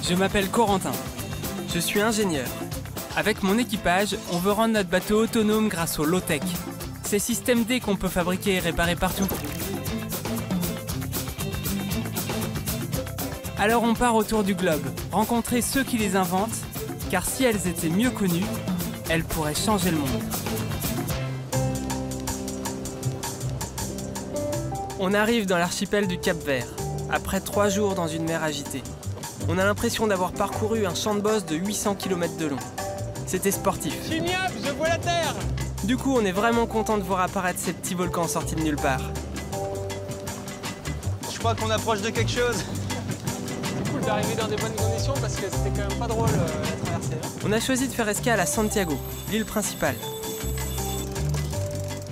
Je m'appelle Corentin. Je suis ingénieur. Avec mon équipage, on veut rendre notre bateau autonome grâce au low-tech. Ces systèmes D qu'on peut fabriquer et réparer partout. Alors on part autour du globe, rencontrer ceux qui les inventent, car si elles étaient mieux connues, elles pourraient changer le monde. On arrive dans l'archipel du Cap-Vert, après 3 jours dans une mer agitée. On a l'impression d'avoir parcouru un champ de bosse de 800 km de long. C'était sportif. Génial, je vois la Terre! Du coup, on est vraiment content de voir apparaître ces petits volcans sortis de nulle part. Je crois qu'on approche de quelque chose. C'est cool d'arriver dans des bonnes conditions parce que c'était quand même pas drôle la traversée. On a choisi de faire escale à Santiago, l'île principale.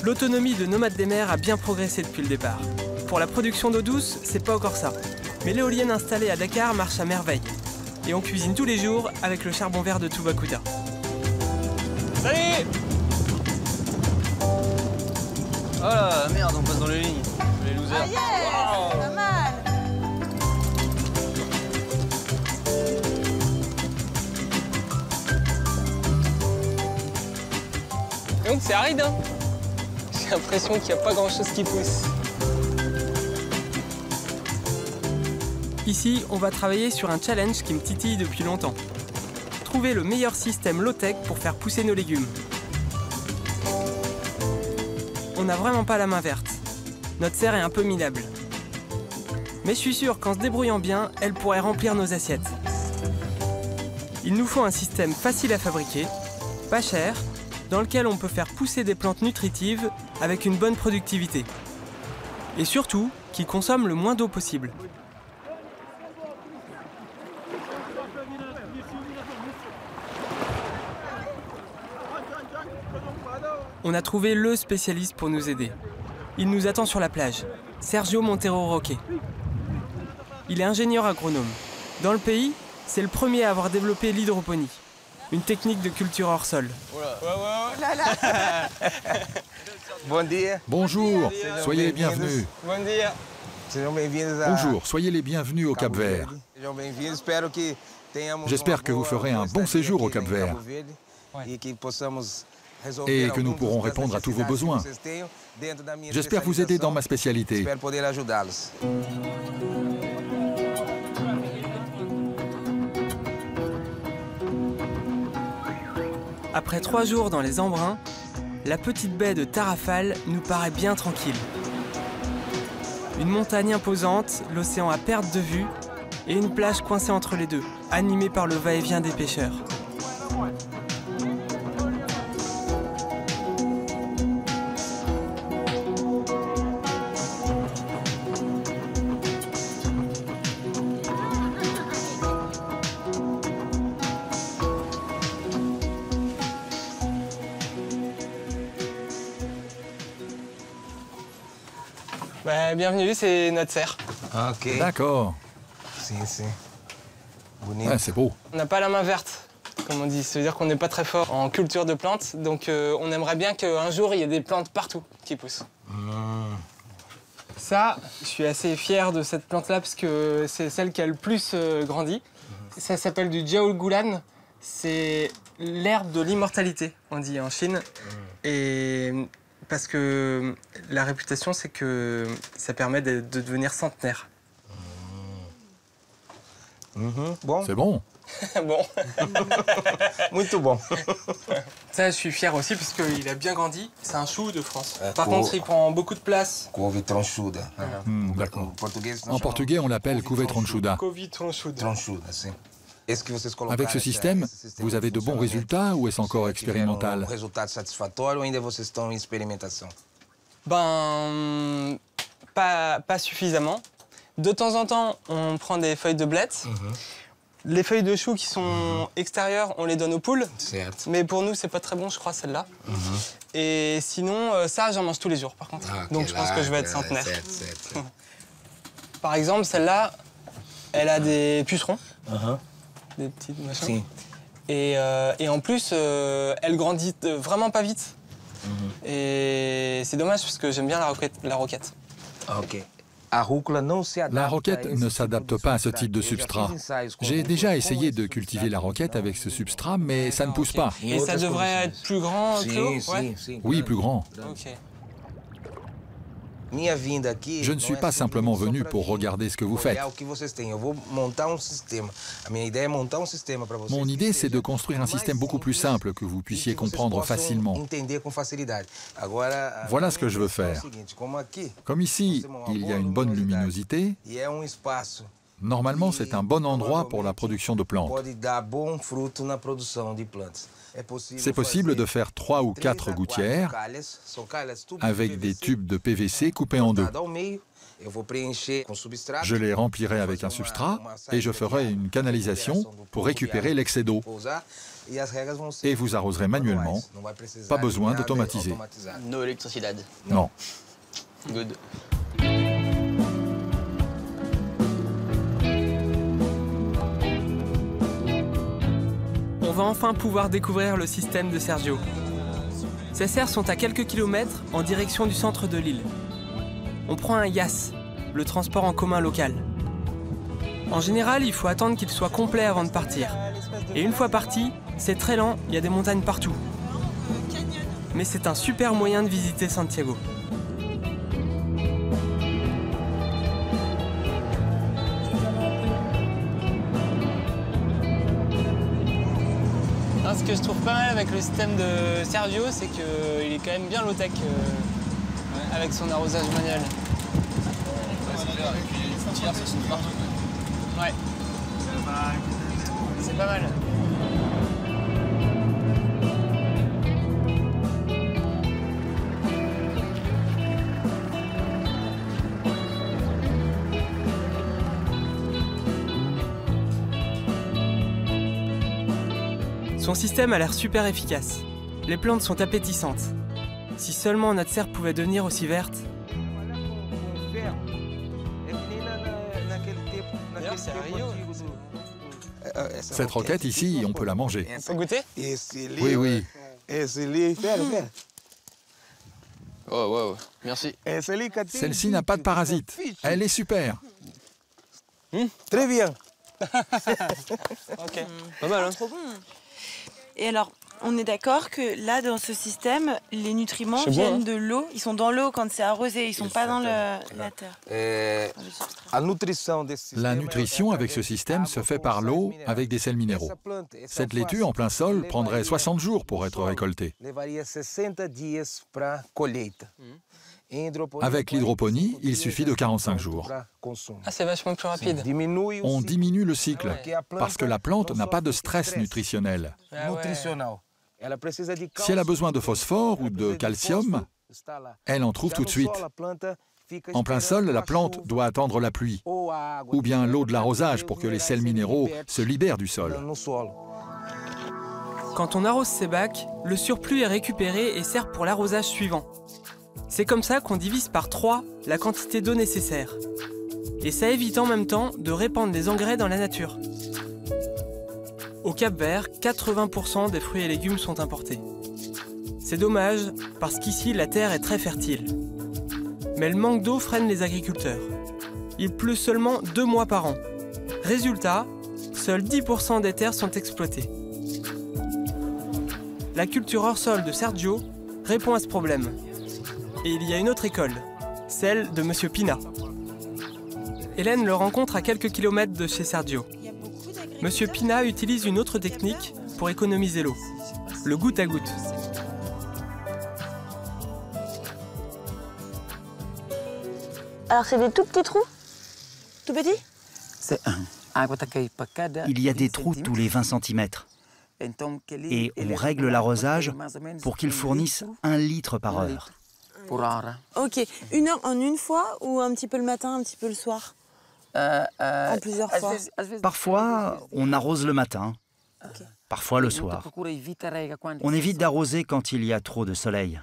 L'autonomie de Nomades des mers a bien progressé depuis le départ. Pour la production d'eau douce, c'est pas encore ça. Mais l'éolienne installée à Dakar marche à merveille. Et on cuisine tous les jours avec le charbon vert de Toubacouta. Salut! Oh là, merde, on passe dans les lignes. Les losers. Ah yeah, wow. pas mal. Et donc c'est aride, hein? J'ai l'impression qu'il n'y a pas grand-chose qui pousse. Ici, on va travailler sur un challenge qui me titille depuis longtemps. Trouver le meilleur système low-tech pour faire pousser nos légumes. On n'a vraiment pas la main verte. Notre serre est un peu minable. Mais je suis sûr qu'en se débrouillant bien, elle pourrait remplir nos assiettes. Il nous faut un système facile à fabriquer, pas cher, dans lequel on peut faire pousser des plantes nutritives avec une bonne productivité. Et surtout, qui consomme le moins d'eau possible. On a trouvé le spécialiste pour nous aider. Il nous attend sur la plage, Sergio Montero Roque. Il est ingénieur agronome. Dans le pays, c'est le premier à avoir développé l'hydroponie, une technique de culture hors sol. Bon dia. Bonjour, soyez les bienvenus. Bon dia. Sejam bem-vindos a... Bonjour, soyez les bienvenus au Cap-Vert. Sejam bem-vindos. Espero que tenhamos J'espère que vous ferez un bon séjour au Cap-Vert et que nous pourrons répondre à tous vos besoins. J'espère vous aider dans ma spécialité. Espero poder ajudá-los. Après 3 jours dans les embruns, la petite baie de Tarrafal nous paraît bien tranquille. Une montagne imposante, l'océan à perte de vue et une plage coincée entre les deux, animée par le va-et-vient des pêcheurs. Bah, bienvenue, c'est notre serre. Ok. D'accord. Sim, sim. Bonito. Ouais, c'est beau. On n'a pas la main verte, comme on dit. Ça veut dire qu'on n'est pas très fort en culture de plantes. Donc on aimerait bien qu'un jour, il y ait des plantes partout qui poussent. Ça, je suis assez fier de cette plante-là parce que c'est celle qui a le plus grandi. Ça s'appelle du Jiaogulan. C'est l'herbe de l'immortalité, on dit en Chine. Et parce que la réputation, c'est que ça permet de devenir centenaire. Bom. C'est bon. Bon. Muito bom. Ça, je suis fier aussi parce qu'il a bien grandi. C'est un chou de France. Par contre, il prend beaucoup de place. Couve tronchuda. D'accord. Português, En portugais, on l'appelle couvet tronchuda. Covid tronchuda. tronchuda, sim. Est-ce que vocês colocaram Avec ce système, vous avez de bons résultats ou est-ce encore expérimental? Résultat satisfatório ou ainda vocês estão em experimentação? Ben, pas suffisamment. De temps en temps, on prend des feuilles de blettes. Les feuilles de chou qui sont extérieures, on les donne aux poules. Certo. Mais pour nous, c'est pas très bon, je crois, celle-là. Et sinon, ça, j'en mange tous les jours, par contre. Donc je pense que je vais être centenaire. Certo. Par exemple, celle-là, elle a des pucerons. Des petites machins. Sim. Et en plus, elle grandit vraiment pas vite. Et c'est dommage parce que j'aime bien la roquette. Ok. A rúcula não se adapta La a roquette esse ne tipo s'adapte de pas à ce substrato. type de Eu já fiz substrat. ensaios com J'ai rúcula déjà com essayé esse de cultiver la substrato, roquette então, avec ce substrat, mais ça ne pousse pas. em Et ça outras devrait condições. être plus grand, plus haut? Sim, Ouais. sim, sim. Oui, grande. plus grand. Ok. Minha vinda aqui Je ne não suis é pas simplement simplesmente venu só pra pour vir regarder ce que vous faites. olhar o que vocês têm. Eu vou montar sistema. A minha ideia é montar sistema para vocês. Mon que idée, c'est de seja construire un mais système beaucoup plus simples simple que vous e puissiez que vocês comprendre possam facilement. entender com facilidade. Agora, Voilà ce que je veux questão é o faire. seguinte, como aqui, Comme ici, il y a une bonne luminosité, e é espaço normalement c'est un bon endroit pour la production de plantes. pode dar bom fruto na produção de plantas. C'est possible de faire 3 ou 4 gouttières avec des tubes de PVC coupés en deux. Je les remplirai avec un substrat et je ferai une canalisation pour récupérer l'excès d'eau. Et vous arroserez manuellement. Pas besoin d'automatiser. No electricidad. Non. Good. On va enfin pouvoir découvrir le système de Sergio. Ces serres sont à quelques kilomètres en direction du centre de l'île. On prend un YAS, le transport en commun local. En général, il faut attendre qu'il soit complet avant de partir. Et une fois parti, c'est très lent, il y a des montagnes partout. Mais c'est un super moyen de visiter Santiago. Ce que je trouve pas mal avec le système de Sergio, c'est qu'il est quand même bien low-tech avec son arrosage manuel. Ouais. C'est pas mal. Son système a l'air super efficace. Les plantes sont appétissantes. Si seulement notre serre pouvait devenir aussi verte. D'ailleurs, c'est à Rio. Cette roquette ici, on peut la manger. On peut goûter? Oui, oui. Oh, wow. Merci. Celle-ci n'a pas de parasites. Elle est super. Très bien. Ok. Pas mal, hein? Trop bon. Et alors, on est d'accord que là, dans ce système, les nutriments viennent de l'eau. Ils sont dans l'eau quand c'est arrosé, ils sont pas dans la terre. La nutrition avec ce système se fait par l'eau avec des sels minéraux. Cette laitue en plein sol prendrait 60 jours pour être récoltée. Avec l'hydroponie, il suffit de 45 jours. Ah, c'est vachement plus rapide. On diminue le cycle parce que la plante n'a pas de stress nutritionnel. Ah ouais. Si elle a besoin de phosphore ou de calcium, elle en trouve tout de suite. En plein sol, la plante doit attendre la pluie ou bien l'eau de l'arrosage pour que les sels minéraux se libèrent du sol. Quand on arrose ces bacs, le surplus est récupéré et sert pour l'arrosage suivant. C'est comme ça qu'on divise par 3 la quantité d'eau nécessaire. Et ça évite en même temps de répandre des engrais dans la nature. Au Cap-Vert, 80% des fruits et légumes sont importés. C'est dommage, parce qu'ici la terre est très fertile. Mais le manque d'eau freine les agriculteurs. Il pleut seulement 2 mois par an. Résultat, seuls 10% des terres sont exploitées. La culture hors sol de Sergio répond à ce problème. Et il y a une autre école, celle de Monsieur Pina. Hélène le rencontre à quelques kilomètres de chez Sergio. Monsieur Pina utilise une autre technique pour économiser l'eau, le goutte à goutte. Alors, c'est des tout petits trous? Tout petits? Il y a des trous tous les 20 cm. Et on règle l'arrosage pour qu'il fournisse 1 litre par heure. Ok, 1 heure en une fois ou un petit peu le matin, un petit peu le soir? En plusieurs fois? Parfois, on arrose le matin, parfois le soir. On évite d'arroser quand il y a trop de soleil.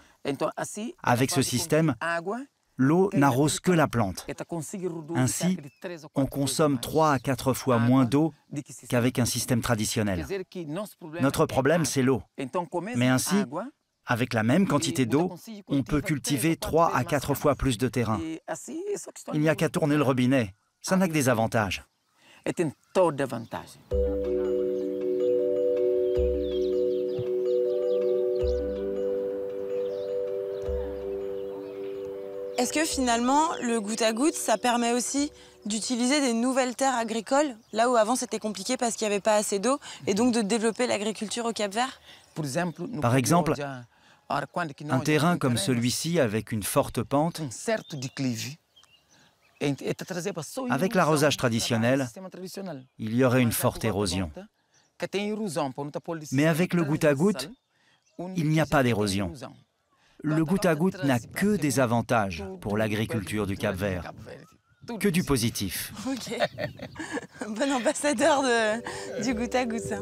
Avec ce système, l'eau n'arrose que la plante. Ainsi, on consomme 3 à 4 fois moins d'eau qu'avec un système traditionnel. Notre problème, c'est l'eau. Mais ainsi, avec la même quantité d'eau, on peut cultiver 3 à 4 fois plus de terrain. Il n'y a qu'à tourner le robinet. Ça n'a que des avantages. Est-ce que finalement, le goutte à goutte, ça permet aussi d'utiliser des nouvelles terres agricoles, là où avant c'était compliqué parce qu'il n'y avait pas assez d'eau, et donc de développer l'agriculture au Cap-Vert? Par exemple, un terrain comme celui-ci avec une forte pente, avec l'arrosage traditionnel, il y aurait une forte érosion. Mais avec le goutte à goutte, il n'y a pas d'érosion. Le goutte à goutte n'a que des avantages pour l'agriculture du Cap-Vert. Que du positif. Ok. Bon ambassadeur du goutte à goutte, ça.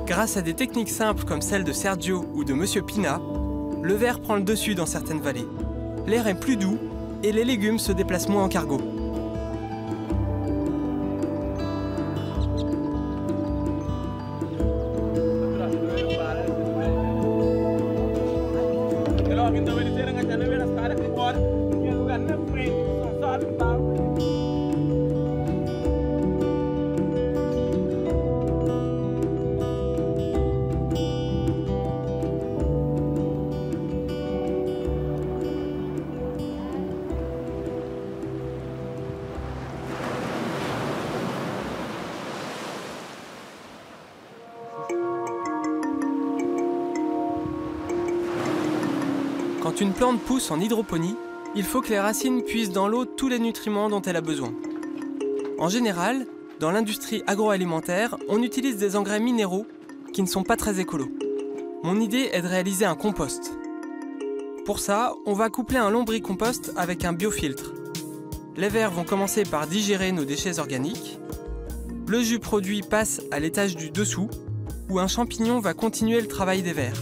Grâce à des techniques simples comme celle de Sergio ou de Monsieur Pina, le verre prend le dessus dans certaines vallées. L'air est plus doux et les légumes se déplacent moins en cargo. Quand une plante pousse en hydroponie, il faut que les racines puisent dans l'eau tous les nutriments dont elle a besoin. En général, dans l'industrie agroalimentaire, on utilise des engrais minéraux qui ne sont pas très écolos. Mon idée est de réaliser un compost. Pour ça, on va coupler un lombricompost avec un biofiltre. Les vers vont commencer par digérer nos déchets organiques. Le jus produit passe à l'étage du dessous, où un champignon va continuer le travail des vers.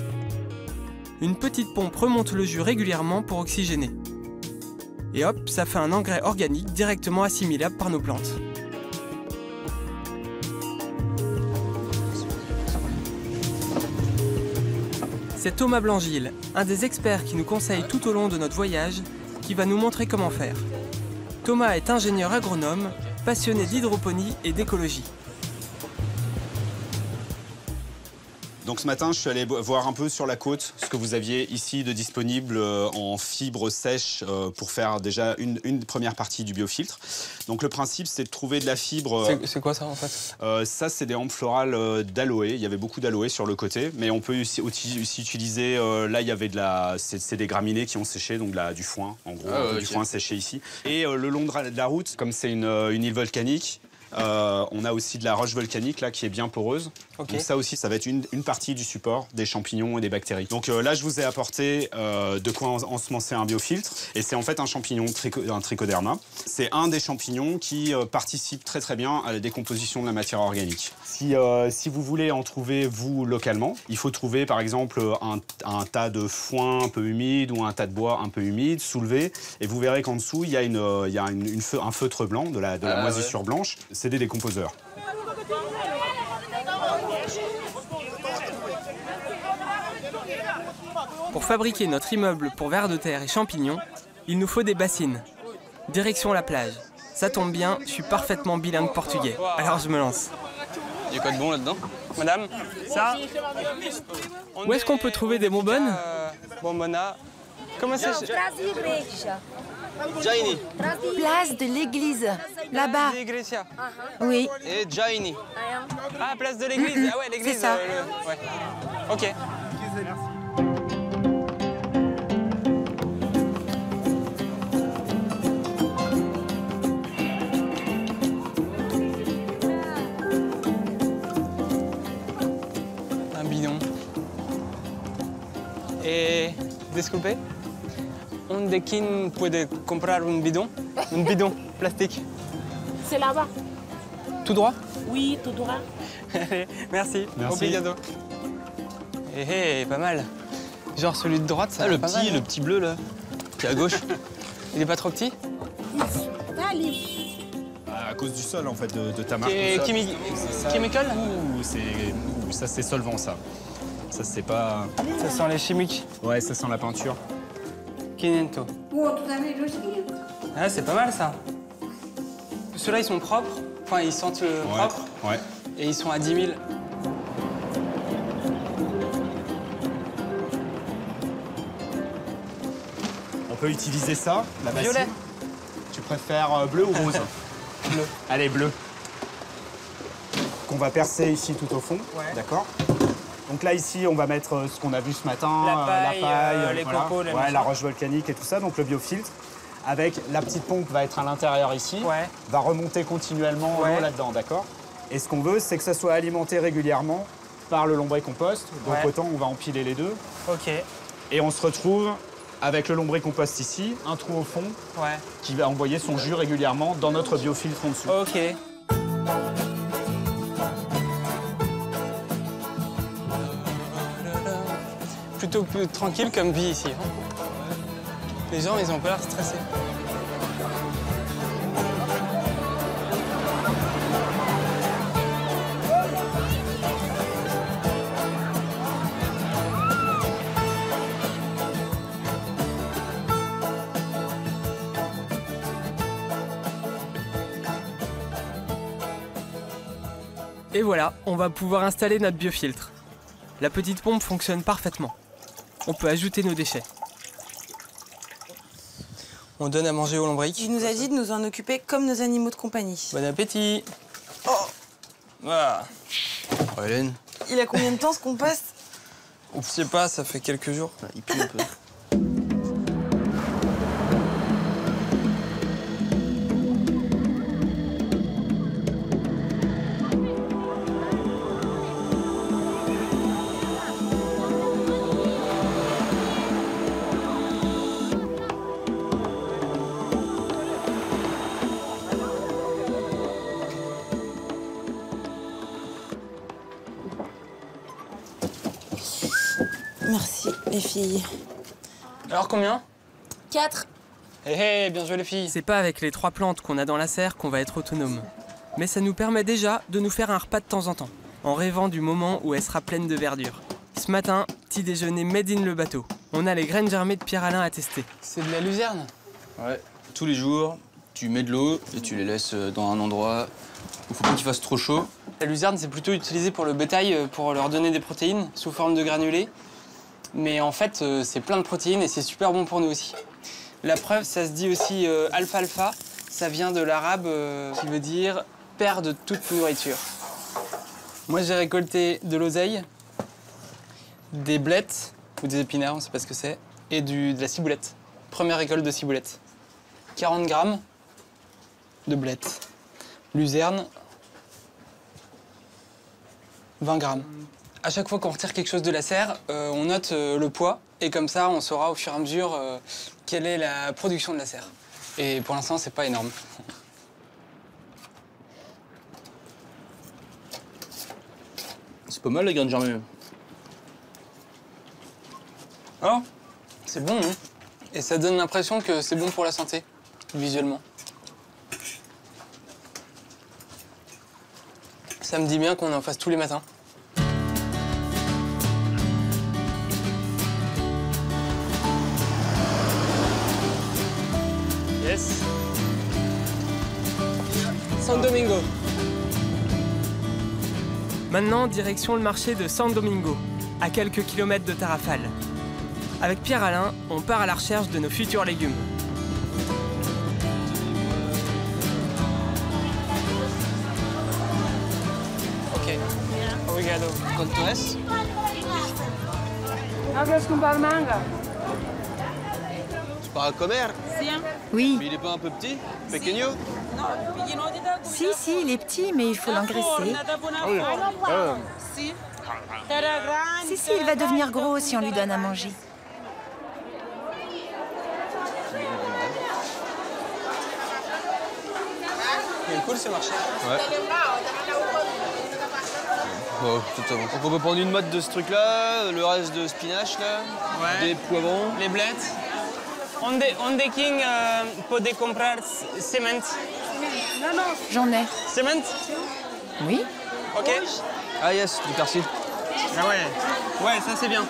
Une petite pompe remonte le jus régulièrement pour oxygéner. Et hop, ça fait un engrais organique directement assimilable par nos plantes. C'est Thomas Blangil, un des experts qui nous conseille tout au long de notre voyage, qui va nous montrer comment faire. Thomas est ingénieur agronome, passionné d'hydroponie et d'écologie. Donc ce matin, je suis allé voir un peu sur la côte ce que vous aviez ici de disponible en fibres sèches pour faire déjà une première partie du biofiltre. Donc le principe, c'est de trouver de la fibre... C'est quoi ça en fait? Ça, c'est des hampes florales d'aloe. Il y avait beaucoup d'aloe sur le côté, mais on peut aussi utiliser... là, il y avait c'est des graminées qui ont séché, donc du foin, en gros, du foin séché ici. Et le long de la route, comme c'est une île volcanique, on a aussi de la roche volcanique là qui est bien poreuse. Okay. Donc ça aussi, ça va être une partie du support des champignons et des bactéries. Donc là, je vous ai apporté de quoi ensemencer un biofiltre. Et c'est en fait un champignon, un trichoderma. C'est un des champignons qui participe très très bien à la décomposition de la matière organique. Si vous voulez en trouver, vous, localement, il faut trouver par exemple un tas de foin un peu humide ou un tas de bois un peu humide, soulevé. Et vous verrez qu'en dessous, il y a un feutre blanc, de la moisissure blanche. C'est des décomposeurs. Pour fabriquer notre immeuble pour vers de terre et champignons, il nous faut des bassines. Direction la plage. Ça tombe bien, je suis parfaitement bilingue portugais. Alors je me lance. Il y a quoi de bon là-dedans? Madame, ça... Où est-ce qu'on peut trouver des bonbonnes? Bombona. Comment ça? Jaini. Place de l'église, là-bas. Oui. Et Jaini. Ah, place de l'église. Ah ouais, l'église. C'est ça. Ouais. Ok. Un bidon. Et disculpe. ¿De quién puede comprar un bidon? Un bidon plastique. C'est là-bas. Tout droit? Oui, tout droit. Merci. Obrigado. Pas mal. Genre celui de droite, ça le pas petit, mal, le petit bleu là, qui est à gauche. Il est pas trop petit? À cause du sol en fait de ta marque. Chemical? Ça c'est solvant ça. Ça c'est pas. Ça sent les chimiques. Ouais, ça sent la peinture. 500. Ah, c'est pas mal ça. Ceux-là ils sont propres, enfin ils sentent propre. Ouais. Et ils sont à 10 000. On peut utiliser ça, la bassine. Violet. Tu préfères bleu ou rose? Bleu. Allez, bleu. Qu'on va percer ici tout au fond, d'accord? Donc là, ici, on va mettre ce qu'on a vu ce matin, La paille, les voilà. copeaux, La roche volcanique et tout ça, donc le biofiltre. Avec la petite pompe va être à l'intérieur ici, va remonter continuellement l'eau là-dedans, d'accord? Et ce qu'on veut, c'est que ça soit alimenté régulièrement par le lombricompost. Donc autant on va empiler les deux. Ok. Et on se retrouve avec le lombricompost ici, un trou au fond, qui va envoyer son jus régulièrement dans notre biofiltre en dessous. Ok. Plutôt plus tranquille comme vie ici. Les gens, ils ont pas l'air stressés. Et voilà, on va pouvoir installer notre biofiltre. La petite pompe fonctionne parfaitement. On peut ajouter nos déchets. On donne à manger aux lombrics. Il nous a dit de nous en occuper comme nos animaux de compagnie. Bon appétit. Oh. Voilà. Oh, Hélène. Il a combien de temps ce compost? Je sais pas, ça fait quelques jours. Il pue un peu. Merci, les filles. Alors combien? 4. Hé, bien joué les filles. C'est pas avec les 3 plantes qu'on a dans la serre qu'on va être autonome. Mais ça nous permet déjà de nous faire un repas de temps en temps, en rêvant du moment où elle sera pleine de verdure. Ce matin, petit déjeuner made in le bateau. On a les graines germées de Pierre-Alain à tester. C'est de la luzerne? Ouais. Tous les jours, tu mets de l'eau et tu les laisses dans un endroit où il faut pas qu'il fasse trop chaud. La luzerne, c'est plutôt utilisé pour le bétail, pour leur donner des protéines sous forme de granulés. Mais en fait, c'est plein de protéines et c'est super bon pour nous aussi. La preuve, ça se dit aussi alfalfa. Ça vient de l'arabe qui veut dire père de toute nourriture. Moi, j'ai récolté de l'oseille, des blettes, ou des épinards, on ne sait pas ce que c'est, et de la ciboulette. Première récolte de ciboulette. 40 grammes de blettes. Luzerne, 20 grammes. À chaque fois qu'on retire quelque chose de la serre, on note le poids, et comme ça, on saura au fur et à mesure quelle est la production de la serre. Et pour l'instant, c'est pas énorme. C'est pas mal les graines germées. Oh, c'est bon, hein? Et ça donne l'impression que c'est bon pour la santé, visuellement. Ça me dit bien qu'on en fasse tous les matins. Yes. San Domingo. Maintenant, direction le marché de San Domingo, à quelques kilomètres de Tarrafal. Avec Pierre-Alain, on part à la recherche de nos futurs légumes. Ok. Obrigado. Quanto es? C'est pas un commère? Oui. Mais il est pas un peu petit? Pequeño? Si, il est petit, mais il faut l'engraisser. Si, il va devenir gros si on lui donne à manger. Il est cool ce marché. Ouais. Oh, totalement. Donc on peut prendre une motte de ce truc-là, le reste de spinach, là, des poivrons. Les blettes. On the king pode comprar cement. J'en ai. Cement? Oui. Ok. Ah yes, du persil. Ah ouais. Ouais, ça c'est bien.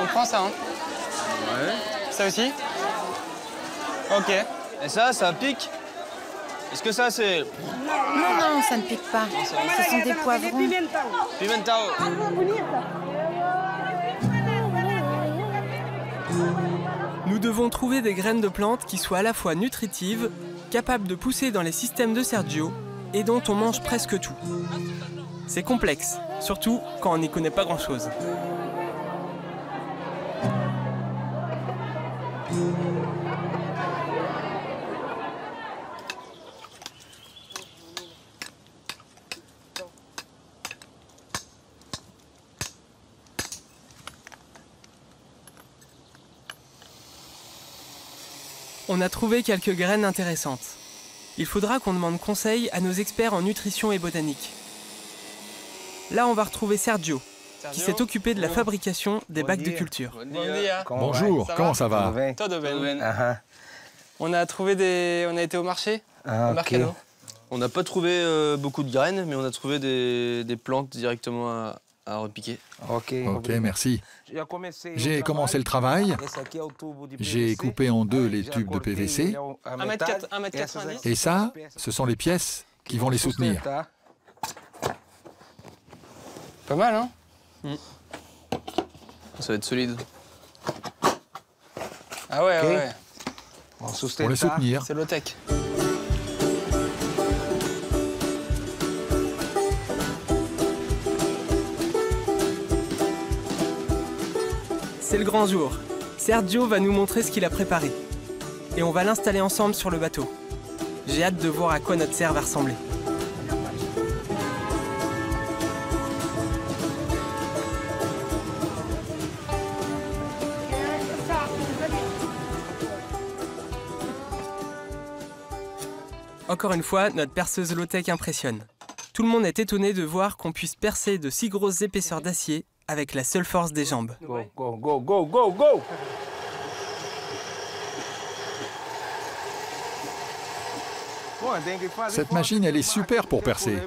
On prend ça, hein. Ouais. Ça aussi? Ok. Et ça pique? Est-ce que ça c'est... Non, ça ne pique pas. Ce sont des poivrons. Pimentao. Nous devons trouver des graines de plantes qui soient à la fois nutritives, capables de pousser dans les systèmes de Sergio et dont on mange presque tout. C'est complexe, surtout quand on n'y connaît pas grand-chose. On a trouvé quelques graines intéressantes. Il faudra qu'on demande conseil à nos experts en nutrition et botanique. Là, on va retrouver Sergio, qui s'est occupé de la fabrication des bacs de culture. Bonjour, comment ça va? Todo bien. On a été au marché. Ah, ok. On n'a pas trouvé beaucoup de graines, mais on a trouvé des plantes directement à repiquer. Ok, merci. J'ai commencé le travail. J'ai coupé en deux les tubes de PVC. 1,90 m. Et ça, ce sont les pièces qui vont les soutenir. Pas mal, hein? Ça va être solide. Ah ouais, ouais. Pour les soutenir. C'est low-tech. C'est le grand jour. Sergio va nous montrer ce qu'il a préparé. Et on va l'installer ensemble sur le bateau. J'ai hâte de voir à quoi notre serre va ressembler. Encore une fois, notre perceuse low-tech impressionne. Tout le monde est étonné de voir qu'on puisse percer de si grosses épaisseurs d'acier avec la seule force des jambes. Go! Cette machine, elle est super pour percer.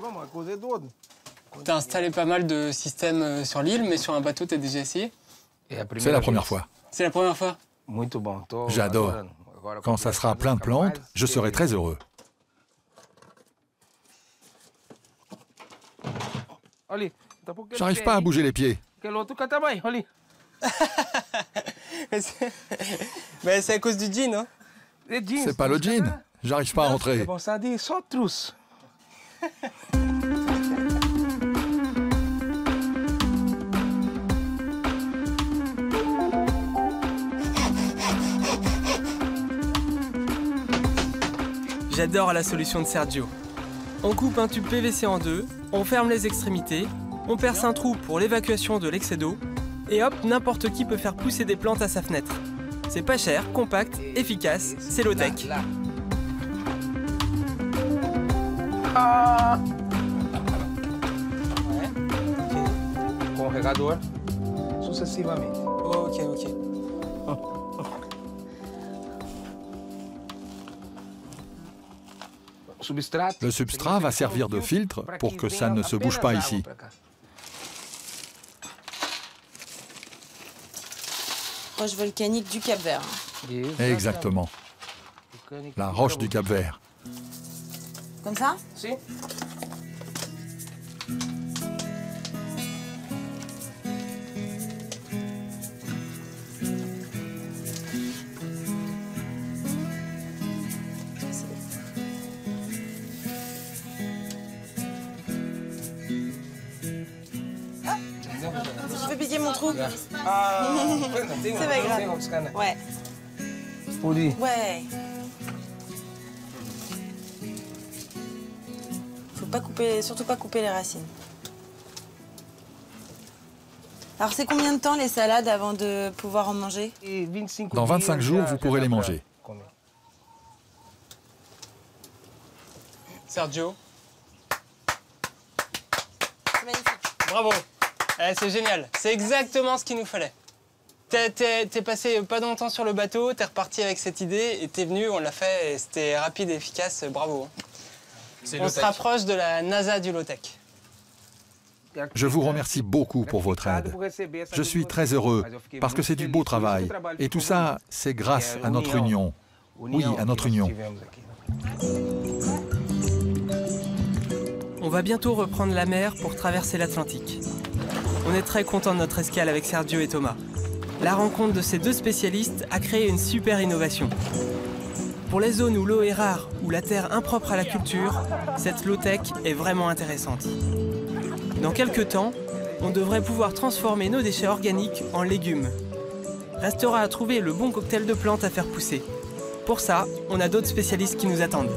T'as installé pas mal de systèmes sur l'île, mais sur un bateau, t'as déjà essayé? C'est la première fois. C'est la première fois? J'adore. Quand ça sera plein de plantes, je serai très heureux. J'arrive pas à bouger les pieds. Mais c'est à cause du jean, hein? C'est pas le jean. J'arrive pas à rentrer. J'adore la solution de Sergio. On coupe un tube PVC en deux, on ferme les extrémités, on perce un trou pour l'évacuation de l'excès d'eau, et hop, n'importe qui peut faire pousser des plantes à sa fenêtre. C'est pas cher, compact, efficace, c'est low-tech. Com o regador, sucessivamente. Ok. Le substrat va servir de filtre pour que ça ne se bouge pas ici. Roche volcanique du Cap-Vert. Exactement. La roche du Cap-Vert. Comme ça? Si. Je vais piquer mon trou. C'est pas grave. Ouais. Ouais. Faut pas couper, surtout pas couper les racines. Alors c'est combien de temps les salades avant de pouvoir en manger? Dans 25 jours, vous pourrez les manger. Sergio? C'est magnifique. Bravo. C'est génial. C'est exactement ce qu'il nous fallait. T'es passé pas longtemps sur le bateau, t'es reparti avec cette idée et t'es venu, on l'a fait et c'était rapide et efficace. Bravo. On se rapproche de la NASA du low-tech. Je vous remercie beaucoup pour votre aide. Je suis très heureux parce que c'est du beau travail. Et tout ça, c'est grâce à notre union. Oui, à notre union. On va bientôt reprendre la mer pour traverser l'Atlantique. On est très contents de notre escale avec Sergio et Thomas. La rencontre de ces deux spécialistes a créé une super innovation. Pour les zones où l'eau est rare ou la terre impropre à la culture, cette low-tech est vraiment intéressante. Dans quelques temps, on devrait pouvoir transformer nos déchets organiques en légumes. Restera à trouver le bon cocktail de plantes à faire pousser. Pour ça, on a d'autres spécialistes qui nous attendent.